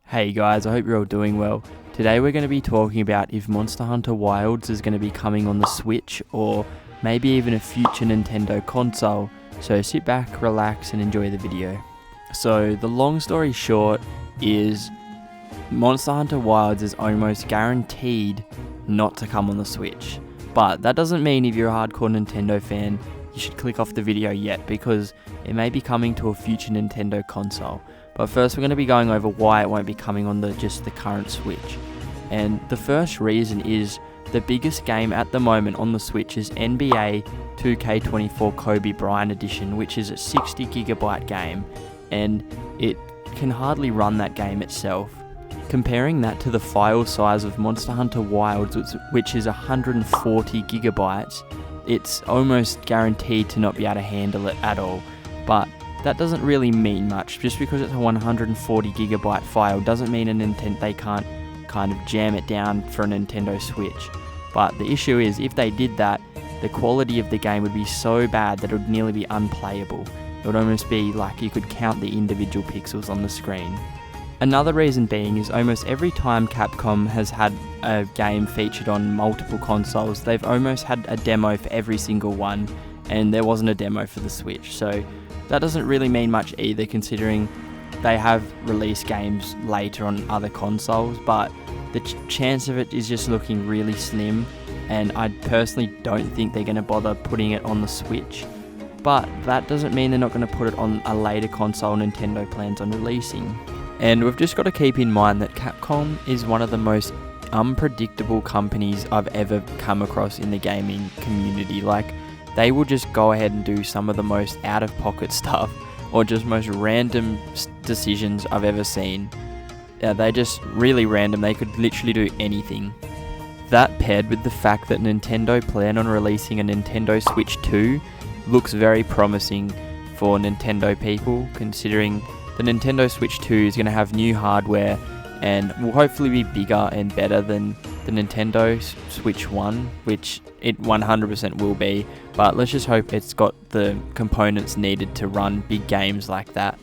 Hey guys, I hope you're all doing well. Today we're going to be talking about if Monster Hunter Wilds is going to be coming on the Switch or maybe even a future Nintendo console. So sit back, relax and enjoy the video. So the long story short is Monster Hunter Wilds is almost guaranteed not to come on the Switch. But that doesn't mean if you're a hardcore Nintendo fan, you should click off the video yet because it may be coming to a future Nintendo console. But first we're going to be going over why it won't be coming on just the current Switch. And the first reason is the biggest game at the moment on the Switch is NBA 2K24 Kobe Bryant Edition, which is a 60GB game, and it can hardly run that game itself. Comparing that to the file size of Monster Hunter Wilds, which is 140GB, it's almost guaranteed to not be able to handle it at all. But that doesn't really mean much. Just because it's a 140GB file doesn't mean they can't kind of jam it down for a Nintendo Switch. But the issue is, if they did that, the quality of the game would be so bad that it would nearly be unplayable. It would almost be like you could count the individual pixels on the screen. Another reason being is almost every time Capcom has had a game featured on multiple consoles, they've almost had a demo for every single one, and there wasn't a demo for the Switch. So that doesn't really mean much either, considering they have released games later on other consoles, but the chance of it is just looking really slim, and I personally don't think they're going to bother putting it on the Switch. But that doesn't mean they're not going to put it on a later console Nintendo plans on releasing. And we've just got to keep in mind that Capcom is one of the most unpredictable companies I've ever come across in the gaming community. Like, they will just go ahead and do some of the most out-of-pocket stuff or just most random decisions I've ever seen. They're just really random. They could literally do anything. That paired with the fact that Nintendo plan on releasing a Nintendo Switch 2 looks very promising for Nintendo people, considering the Nintendo Switch 2 is going to have new hardware and will hopefully be bigger and better than the Nintendo Switch 1, which it 100% will be, but let's just hope it's got the components needed to run big games like that.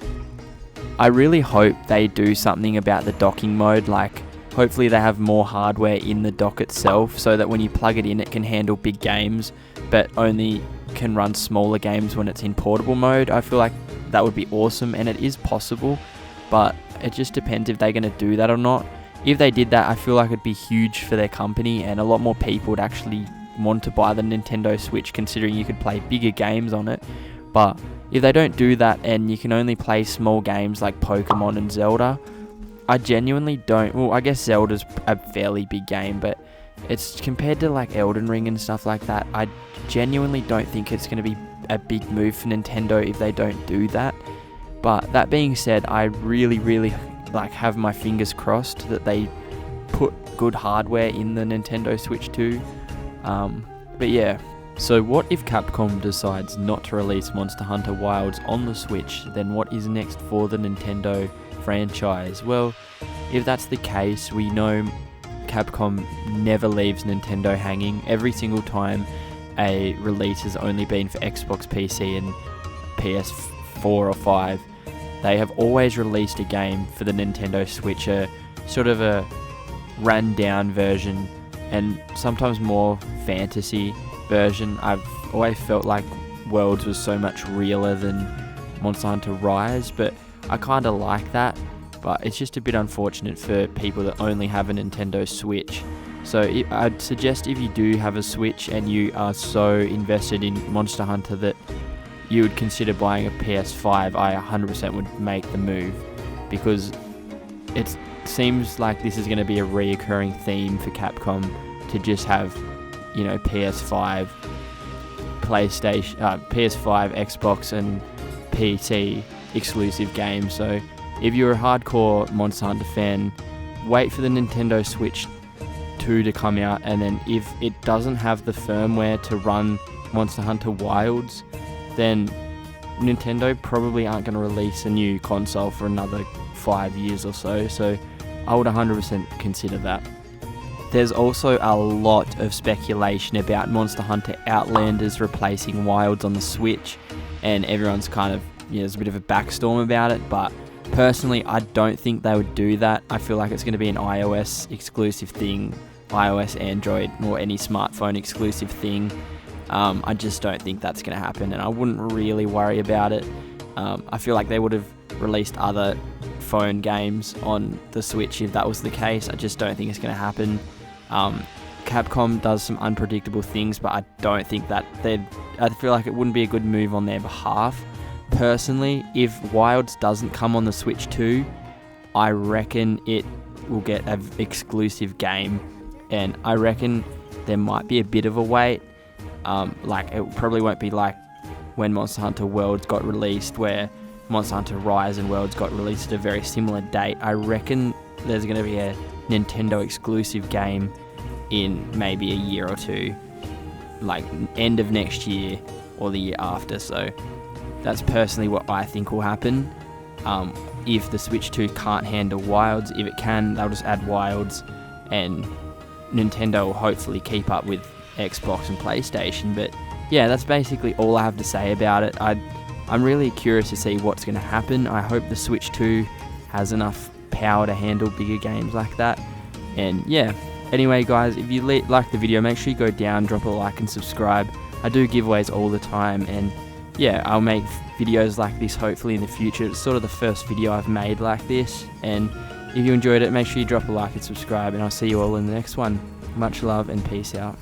I really hope they do something about the docking mode, like hopefully they have more hardware in the dock itself so that when you plug it in it can handle big games but only can run smaller games when it's in portable mode. I feel like that would be awesome, and it is possible, but it just depends if they're going to do that or not. If they did that, I feel like it'd be huge for their company and a lot more people would actually want to buy the Nintendo Switch, considering you could play bigger games on it. But if they don't do that and you can only play small games like Pokemon and Zelda, I genuinely don't... Well, I guess Zelda's a fairly big game, but it's compared to like Elden Ring and stuff like that, I genuinely don't think it's going to be a big move for Nintendo if they don't do that. But that being said, I really have my fingers crossed that they put good hardware in the Nintendo Switch 2. But yeah, so what if Capcom decides not to release Monster Hunter Wilds on the Switch? Then what is next for the Nintendo franchise? Well, if that's the case, we know Capcom never leaves Nintendo hanging. Every single time a release has only been for Xbox, PC and PS4 or 5, they have always released a game for the Nintendo Switch, a sort of a run-down version and sometimes more fantasy version. I've always felt like Worlds was so much realer than Monster Hunter Rise, but I kind of like that. But it's just a bit unfortunate for people that only have a Nintendo Switch. So I'd suggest if you do have a Switch and you are so invested in Monster Hunter that you would consider buying a PS5, I 100% would make the move, because it seems like this is going to be a reoccurring theme for Capcom to just have, PS5, PlayStation, PS5, Xbox and PC exclusive games. So if you're a hardcore Monster Hunter fan, wait for the Nintendo Switch 2 to come out, and then if it doesn't have the firmware to run Monster Hunter Wilds, then Nintendo probably aren't going to release a new console for another 5 years or so, so I would 100% consider that. There's also a lot of speculation about Monster Hunter Outlanders replacing Wilds on the Switch, and everyone's kind of, there's a bit of a backstorm about it, but Personally, I don't think they would do that. I feel like it's going to be an iOS exclusive thing, iOS, Android, or any smartphone exclusive thing. I just don't think that's going to happen, and I wouldn't really worry about it. I feel like they would have released other phone games on the Switch if that was the case. I just don't think it's going to happen. Capcom does some unpredictable things, but I don't think that I feel like it wouldn't be a good move on their behalf. Personally, if Wilds doesn't come on the Switch 2, I reckon it will get an exclusive game, and I reckon there might be a bit of a wait. Like, it probably won't be like when Monster Hunter Worlds got released, where Monster Hunter Rise and Worlds got released at a very similar date. I reckon there's going to be a Nintendo exclusive game in maybe a year or two, like end of next year or the year after. So that's personally what I think will happen. If the Switch 2 can't handle Wilds, if it can, they'll just add Wilds, and Nintendo will hopefully keep up with Xbox and PlayStation. But yeah, that's basically all I have to say about it. I'm really curious to see what's going to happen. I hope the Switch 2 has enough power to handle bigger games like that. And yeah, anyway guys, if you like the video, make sure you go down, drop a like and subscribe. I do giveaways all the time, and yeah, I'll make videos like this hopefully in the future. It's sort of the first video I've made like this, and if you enjoyed it, make sure you drop a like and subscribe, and I'll see you all in the next one. Much love and peace out.